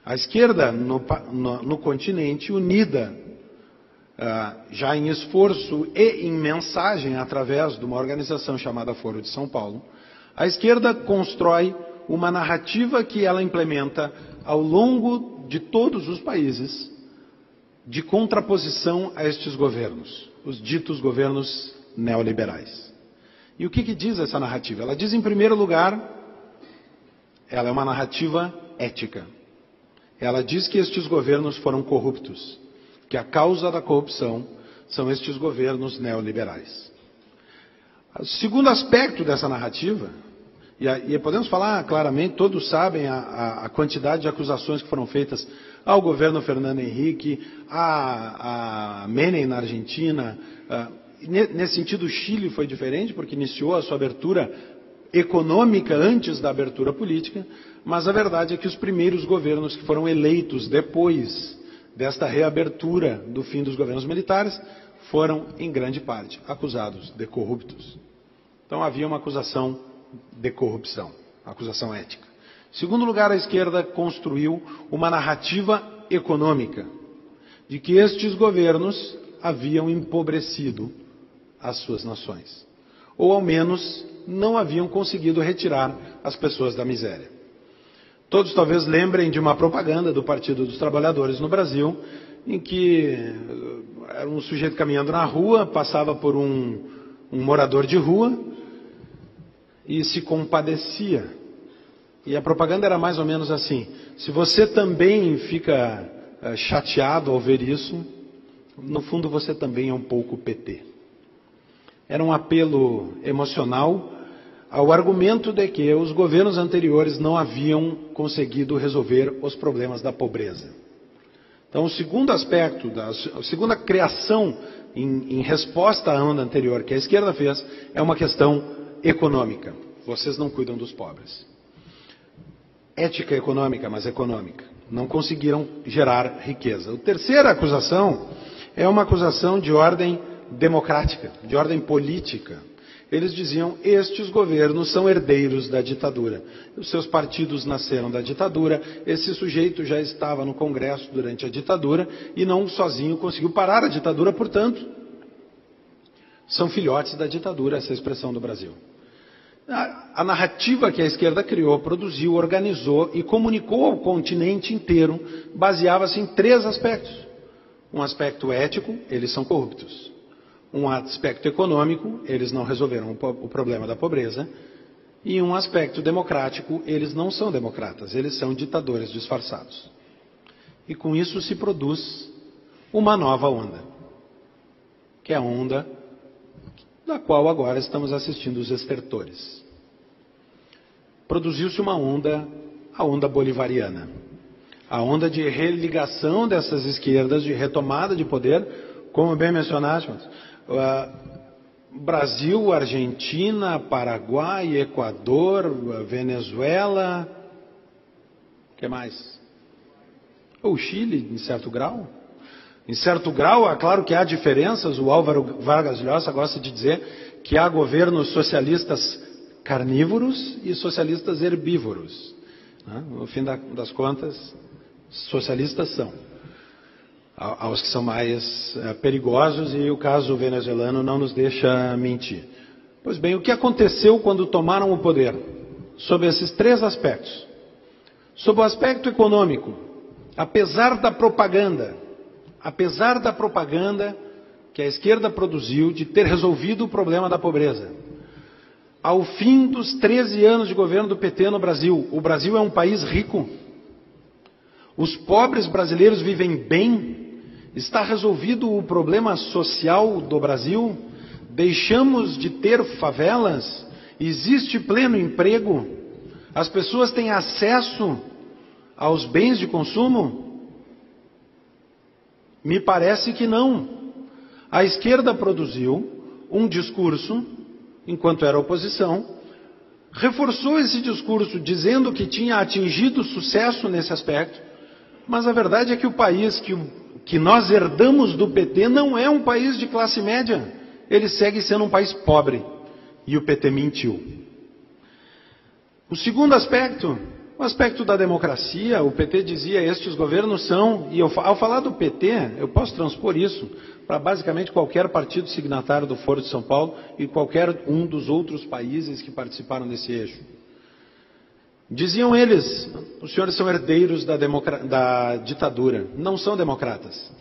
A esquerda no continente, unida, já em esforço e em mensagem, através de uma organização chamada Foro de São Paulo, a esquerda constrói uma narrativa que ela implementa ao longo de todos os países, de contraposição a estes governos, os ditos governos neoliberais. E o que diz essa narrativa? Ela diz, em primeiro lugar, ela é uma narrativa ética. Ela diz que estes governos foram corruptos, que a causa da corrupção são estes governos neoliberais. O segundo aspecto dessa narrativa, e podemos falar claramente, todos sabem a quantidade de acusações que foram feitas ao governo Fernando Henrique, a Menem na Argentina. Nesse sentido, o Chile foi diferente, porque iniciou a sua abertura econômica antes da abertura política, mas a verdade é que os primeiros governos que foram eleitos depois desta reabertura do fim dos governos militares foram, em grande parte, acusados de corruptos. Então havia uma acusação de corrupção, acusação ética. Em segundo lugar, a esquerda construiu uma narrativa econômica, de que estes governos haviam empobrecido as suas nações, ou ao menos não haviam conseguido retirar as pessoas da miséria. Todos talvez lembrem de uma propaganda do Partido dos Trabalhadores no Brasil, em que era um sujeito caminhando na rua, passava por um morador de rua e se compadecia. E a propaganda era mais ou menos assim: se você também fica chateado ao ver isso, no fundo você também é um pouco PT. Era um apelo emocional ao argumento de que os governos anteriores não haviam conseguido resolver os problemas da pobreza. Então, o segundo aspecto, a segunda criação em resposta à onda anterior que a esquerda fez, é uma questão econômica. Vocês não cuidam dos pobres. Ética econômica, mas econômica. Não conseguiram gerar riqueza. A terceira acusação é uma acusação de ordem democrática, de ordem política. Eles diziam, estes governos são herdeiros da ditadura. Os seus partidos nasceram da ditadura, esse sujeito já estava no Congresso durante a ditadura e não sozinho conseguiu parar a ditadura, portanto, são filhotes da ditadura, essa é a expressão do Brasil. A narrativa que a esquerda criou, produziu, organizou e comunicou ao continente inteiro baseava-se em três aspectos. Um aspecto ético, eles são corruptos. Um aspecto econômico, eles não resolveram o problema da pobreza. E um aspecto democrático, eles não são democratas, eles são ditadores disfarçados. E com isso se produz uma nova onda, que é a onda da qual agora estamos assistindo os estertores. Produziu-se uma onda, a onda bolivariana. A onda de religação dessas esquerdas, de retomada de poder, como bem mencionaste, Brasil, Argentina, Paraguai, Equador, Venezuela, o que mais? O Chile, em certo grau. Em certo grau, é claro que há diferenças, o Álvaro Vargas Llosa gosta de dizer que há governos socialistas carnívoros e socialistas herbívoros. No fim das contas, socialistas são. Aos que são mais perigosos, e o caso venezuelano não nos deixa mentir. Pois bem, o que aconteceu quando tomaram o poder? Sob esses três aspectos. Sob o aspecto econômico, apesar da propaganda que a esquerda produziu de ter resolvido o problema da pobreza, ao fim dos 13 anos de governo do PT no Brasil, o Brasil é um país rico. Os pobres brasileiros vivem bem. Está resolvido o problema social do Brasil? Deixamos de ter favelas? Existe pleno emprego? As pessoas têm acesso aos bens de consumo? Me parece que não. A esquerda produziu um discurso, enquanto era oposição, reforçou esse discurso dizendo que tinha atingido sucesso nesse aspecto, mas a verdade é que o país que nós herdamos do PT não é um país de classe média. Ele segue sendo um país pobre. E o PT mentiu. O segundo aspecto O aspecto da democracia, o PT dizia, estes governos são, e ao falar do PT, eu posso transpor isso para basicamente qualquer partido signatário do Foro de São Paulo e qualquer um dos outros países que participaram desse eixo. Diziam eles, os senhores são herdeiros da ditadura, não são democratas.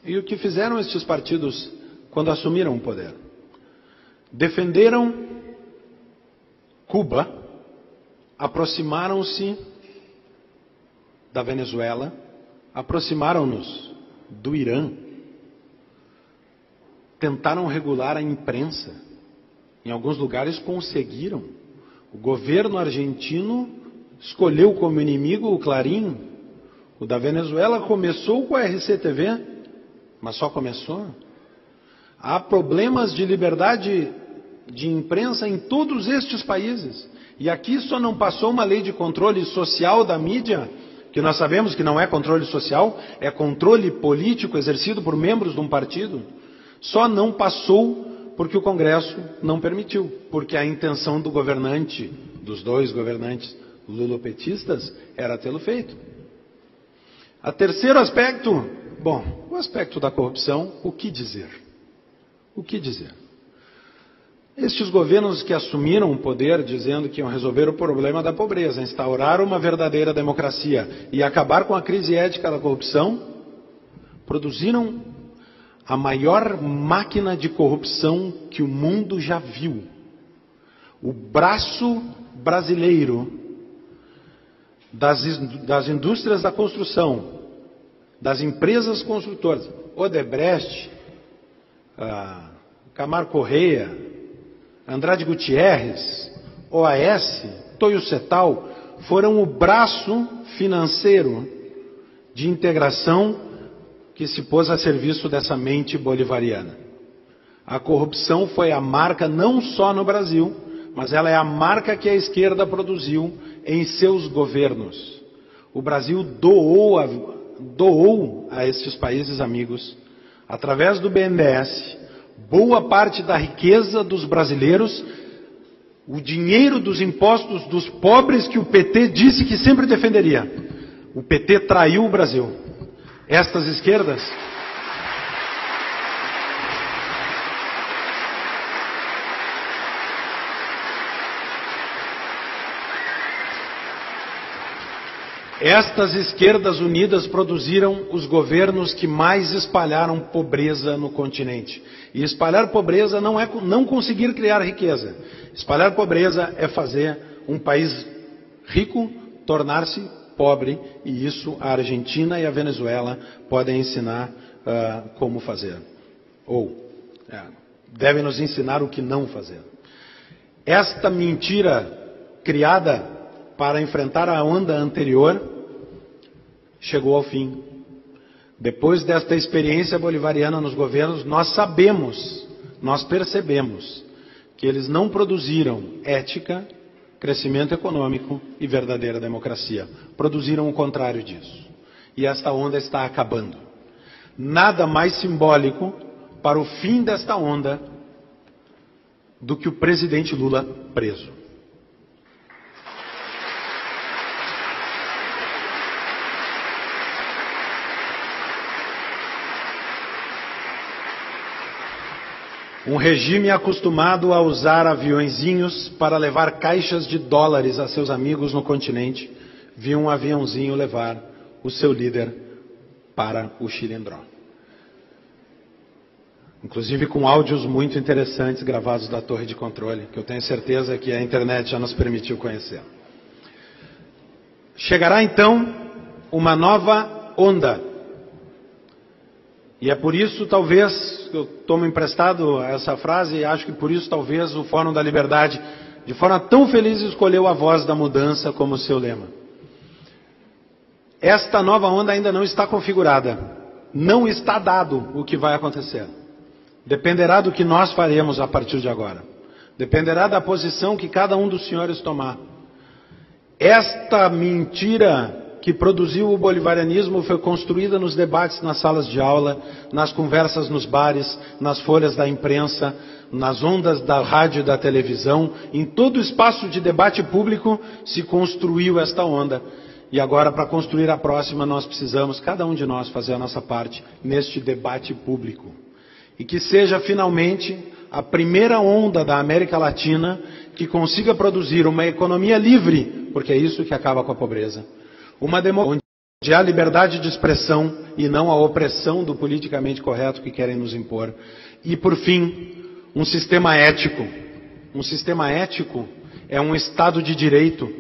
E o que fizeram estes partidos quando assumiram o poder? Defenderam Cuba, aproximaram-se da Venezuela, aproximaram-nos do Irã, tentaram regular a imprensa. Em alguns lugares conseguiram. O governo argentino escolheu como inimigo o Clarim. O da Venezuela começou com a RCTV, mas só começou. Há problemas de liberdade de imprensa em todos estes países. E aqui só não passou uma lei de controle social da mídia, que nós sabemos que não é controle social, é controle político exercido por membros de um partido. Só não passou porque o Congresso não permitiu, porque a intenção do governante, dos dois governantes lulopetistas, era tê-lo feito. O terceiro aspecto, o aspecto da corrupção, o que dizer? O que dizer? Estes governos que assumiram o poder dizendo que iam resolver o problema da pobreza, instaurar uma verdadeira democracia e acabar com a crise ética da corrupção, produziram a maior máquina de corrupção que o mundo já viu. O braço brasileiro das indústrias da construção, das empresas construtoras, Odebrecht, Camargo Correia, Andrade Gutierrez, OAS, Toyo Setal, foram o braço financeiro de integração que se pôs a serviço dessa mente bolivariana. A corrupção foi a marca não só no Brasil, mas ela é a marca que a esquerda produziu em seus governos. O Brasil doou a estes países amigos, através do BNDES, boa parte da riqueza dos brasileiros, o dinheiro dos impostos dos pobres que o PT disse que sempre defenderia. O PT traiu o Brasil. Estas esquerdas unidas produziram os governos que mais espalharam pobreza no continente. E espalhar pobreza não é não conseguir criar riqueza. Espalhar pobreza é fazer um país rico tornar-se pobre, e isso a Argentina e a Venezuela podem ensinar como fazer. Devem nos ensinar o que não fazer. Esta mentira criada para enfrentar a onda anterior chegou ao fim. Depois desta experiência bolivariana nos governos, nós percebemos que eles não produziram ética, crescimento econômico e verdadeira democracia. Produziram o contrário disso. E esta onda está acabando. Nada mais simbólico para o fim desta onda do que o presidente Lula preso. Um regime acostumado a usar aviõezinhos para levar caixas de dólares a seus amigos no continente, viu um aviãozinho levar o seu líder para o Chilindró. Inclusive com áudios muito interessantes gravados da torre de controle, que eu tenho certeza que a internet já nos permitiu conhecer. Chegará então uma nova onda. E é por isso, talvez, eu tomo emprestado essa frase, e acho que por isso, talvez, o Fórum da Liberdade, de forma tão feliz, escolheu a voz da mudança como seu lema. Esta nova onda ainda não está configurada. Não está dado o que vai acontecer. Dependerá do que nós faremos a partir de agora. Dependerá da posição que cada um dos senhores tomar. Esta mentira que produziu o bolivarianismo foi construída nos debates nas salas de aula, nas conversas nos bares, nas folhas da imprensa, nas ondas da rádio e da televisão, em todo o espaço de debate público se construiu esta onda. E agora, para construir a próxima, nós precisamos, cada um de nós, fazer a nossa parte neste debate público. E que seja, finalmente, a primeira onda da América Latina que consiga produzir uma economia livre, porque é isso que acaba com a pobreza. Uma democracia onde há liberdade de expressão e não a opressão do politicamente correto que querem nos impor. E, por fim, um sistema ético. Um sistema ético é um Estado de direito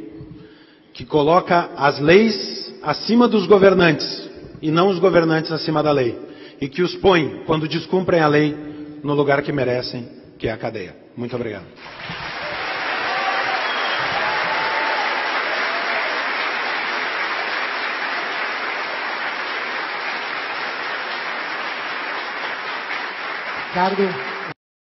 que coloca as leis acima dos governantes e não os governantes acima da lei. E que os põe, quando descumprem a lei, no lugar que merecem, que é a cadeia. Muito obrigado. Ricardo.